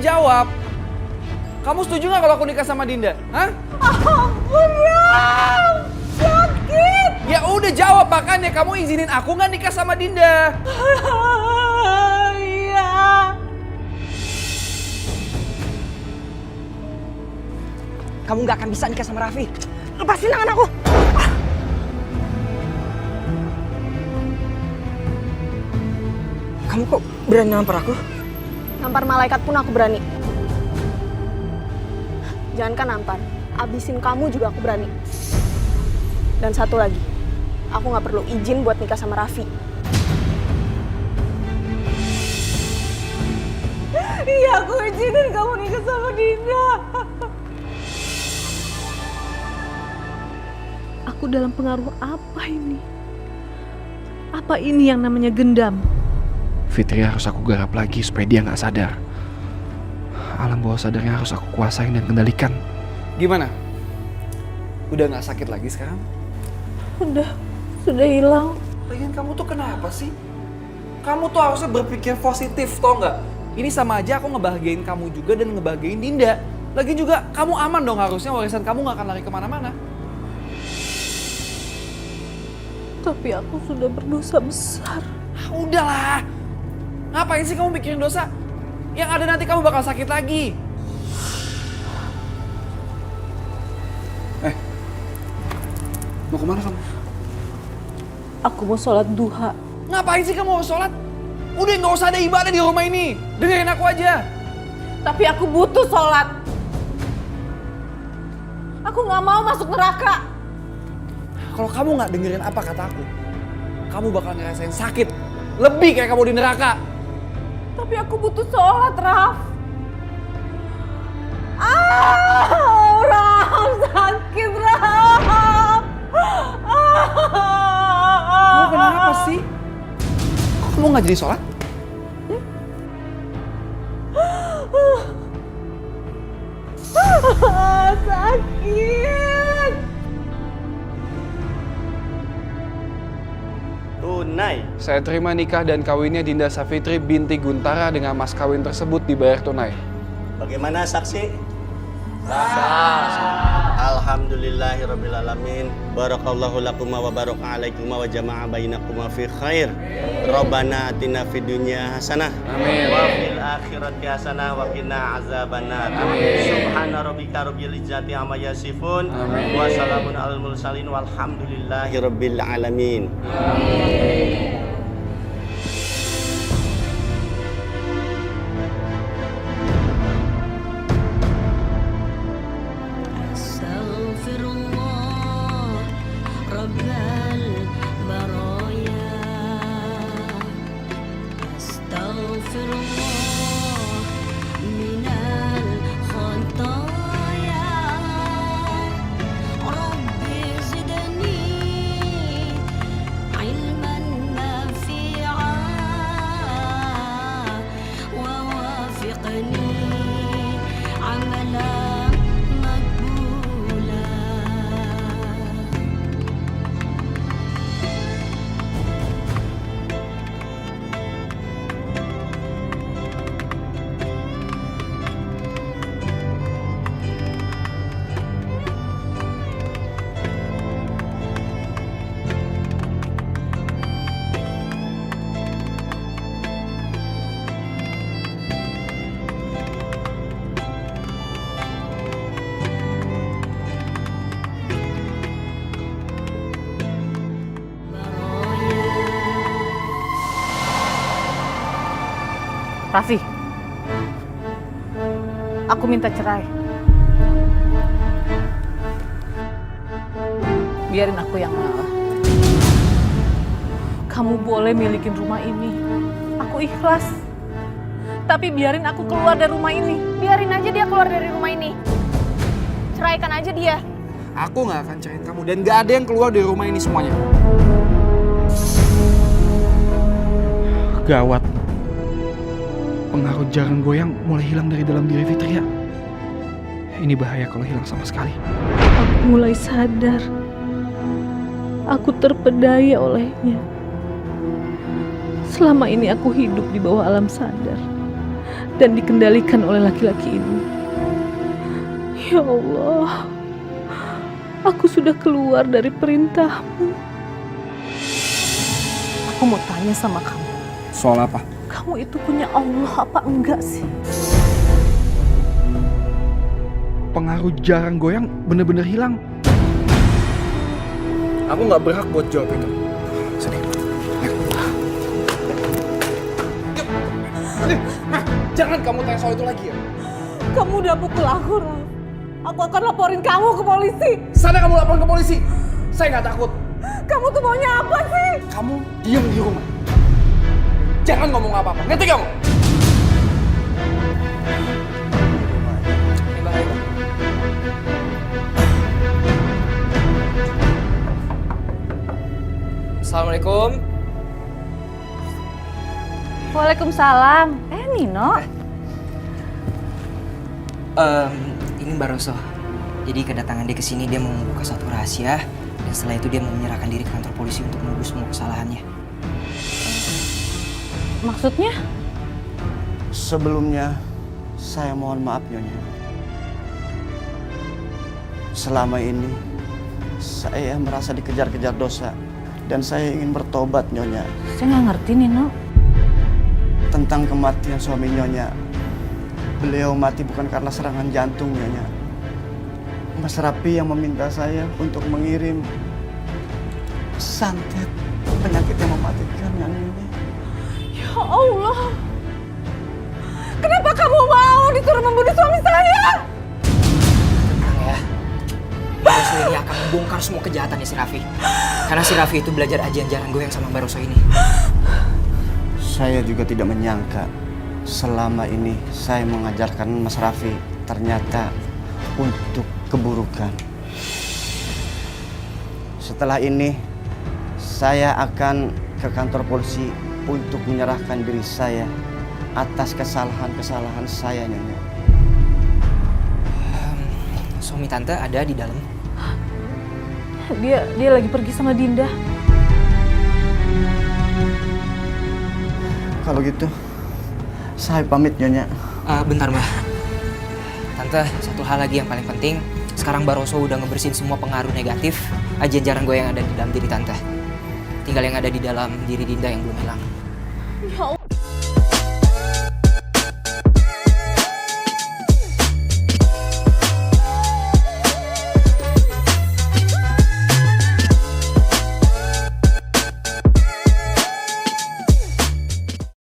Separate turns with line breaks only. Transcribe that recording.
jawab. Kamu setuju nggak kalau aku nikah sama Dinda? Hah?
Ampun, Ram. Sakit.
Ya udah jawab, makanya kamu izinin aku nggak nikah sama Dinda?
Iya.
Kamu nggak akan bisa nikah sama Raffi. Lepasin tangan aku. Kamu kok berani nampar aku?
Nampar malaikat pun aku berani. Jangankan nampar, abisin kamu juga aku berani. Dan satu lagi, aku nggak perlu izin buat nikah sama Raffi. Iya, aku izinin kamu nikah sama Dinda.
Aku dalam pengaruh apa ini? Apa ini yang namanya gendam?
Fitri harus aku garap lagi supaya dia nggak sadar. Alam bawah sadarnya harus aku kuasain dan kendalikan.
Gimana? Udah nggak sakit lagi sekarang?
Sudah hilang.
Lagian kamu tuh kenapa sih? Kamu tuh harusnya berpikir positif, tau nggak? Ini sama aja aku ngebahagiain kamu juga dan ngebahagiain Dinda. Lagi juga kamu aman dong, harusnya warisan kamu nggak akan lari kemana-mana.
Tapi aku sudah berdosa besar.
Udahlah. Ngapain sih kamu mikirin dosa? Yang ada nanti kamu bakal sakit lagi. Mau kemana kamu?
Aku mau sholat duha.
Ngapain sih kamu mau sholat? Udah nggak usah ada ibadah di rumah ini. Dengerin aku aja.
Tapi aku butuh sholat. Aku nggak mau masuk neraka.
Kalau kamu nggak dengerin apa kata aku, kamu bakal ngerasain sakit. Lebih kayak kamu di neraka.
Tapi aku butuh sholat, Raf.
Ram, sakit, Ram.
Kamu kenapa sih? Kok kamu nggak jadi sholat?
Sakit.
Tunai.
Saya terima nikah dan kawinnya Dinda Safitri binti Guntara dengan mas kawin tersebut dibayar tunai.
Bagaimana saksi? Alhamdulillahirrabbilalamin. Barakallahu lakuma wa baraka alaikuma wa jama'a bainakuma fi khair. Rabbana atina fid dunya hasanah.
Amin.
Wa fil akhirati hasanah wa qina azabannar.
Amin.
Subhana rabbika rabbil izzati amma yasifun.
Amin.
Wa salamun alal mursalin walhamdulillahirabbil alamin.
أستغفر الله رب البرايا أستغفر الله من الخطايا رب زدني علما نافعا ووافقني عملا مقبولا
Raffi, aku minta cerai. Biarin aku yang mengalah. Kamu boleh milikin rumah ini. Aku ikhlas. Tapi biarin aku keluar dari rumah ini.
Biarin aja dia keluar dari rumah ini. Ceraikan aja dia.
Aku nggak akan cerain kamu dan nggak ada yang keluar dari rumah ini semuanya.
Gawat. Pengaruh jarang goyang mulai hilang dari dalam diri Fitria. Ini bahaya kalau hilang sama sekali.
Aku mulai sadar. Aku terpedaya olehnya. Selama ini aku hidup di bawah alam sadar. dan dikendalikan oleh laki-laki ini. Ya Allah, aku sudah keluar dari perintahmu. Aku mau tanya sama kamu,
Soal apa?
kamu itu punya Allah apa enggak sih?
Pengaruh jarang goyang bener-bener hilang.
Aku nggak berhak buat jawab itu. Sini. Jangan kamu tanya soal itu lagi ya.
Kamu udah pukul aku, Raf. Aku akan laporin kamu ke polisi.
Sana kamu lapor ke polisi. Saya nggak takut.
Kamu tuh maunya apa sih?
Kamu diam di rumah. Jangan ngomong apa-apa. Ngerti kamu?
Assalamualaikum.
Waalaikumsalam. Nino.
Ini Mbak Roso. Jadi kedatangan dia ke sini dia mau membuka satu rahasia dan setelah itu dia mau menyerahkan diri ke kantor polisi untuk menebus semua kesalahannya.
Maksudnya?
Sebelumnya, saya mohon maaf Nyonya. Selama ini, saya merasa dikejar-kejar dosa. Dan saya ingin bertobat Nyonya.
Saya nggak ngerti, Nino.
Tentang kematian suami Nyonya. Beliau mati bukan karena serangan jantung Nyonya. Mas Rapi yang meminta saya untuk mengirim santet penyakit yang mematikan Nyonya.
Ya Allah. Kenapa kamu mau disuruh membunuh suami saya?
Tenang ya. Mbak Roso ini akan membongkar semua kejahatannya si Raffi. Karena si Raffi itu belajar ajian-ajian goyang sama Mbak Roso ini.
Saya juga tidak menyangka selama ini saya mengajarkan Mas Raffi ternyata untuk keburukan. Setelah ini saya akan ke kantor polisi untuk menyerahkan diri saya atas kesalahan-kesalahan saya Nyonya.
Suami tante ada di dalam.
Dia lagi pergi sama Dinda.
Kalau gitu saya pamit Nyonya.
Bentar Mbak. Tante, satu hal lagi yang paling penting. Sekarang Mbak Roso udah ngebersihin semua pengaruh negatif ajian-ajian goyang yang ada di dalam diri Tante. Tinggal yang ada di dalam diri Dinda yang belum hilang.
Ya Allah.